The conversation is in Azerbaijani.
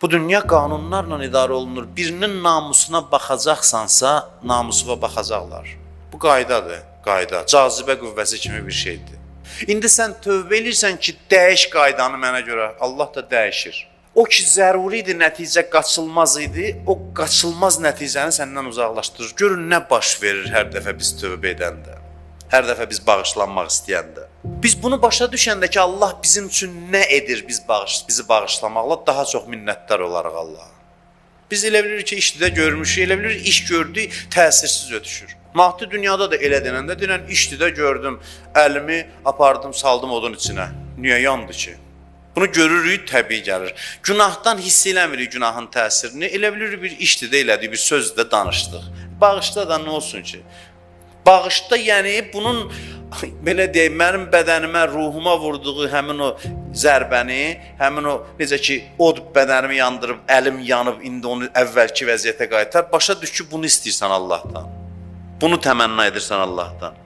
Bu dünya qanunlarla idarə olunur. Birinin namusuna baxacaqsansa, namusuna baxacaqlar. Bu qaydadır, qayda. Cazibə qüvvəsi kimi bir şeydir. İndi sən tövbə edirsən ki, dəyiş qaydanı mənə görə. Allah da dəyişir. O ki, zəruri idi, nəticə qaçılmaz idi, o qaçılmaz nəticəni səndən uzaqlaşdırır. Görün, nə baş verir hər dəfə biz tövbə edəndə, hər dəfə biz bağışlanmaq istəyəndə. Biz bunu başa düşəndə ki, Allah bizim üçün nə edir bizi bağışlamaqla, daha çox minnətdar olaraq Allaha. Biz elə bilirik ki, işdə görmüşük, elə bilirik iş gördük, təsirsiz ötüşür. Maddi dünyada da elə denəndə, denən işdə gördüm, əlimi apardım, saldım odun içinə. Niyə yandı ki? Bunu görürük, təbii gəlir. Günahdan hiss eləmirik günahın təsirini, elə bilirik bir işdə elədik, bir sözdə danışdıq. Bağışda da nə olsun ki? Bağışda, yəni bunun, belə deyək, mənim bədənimə, ruhuma vurduğu həmin o zərbəni, həmin o, necə ki, od bədənimi yandırıb, əlim yanıb, indi onu əvvəlki vəziyyətə qaytar. Başa düş ki, bunu istəyirsən Allahdan. Bunu təmənna edirsən Allahdan.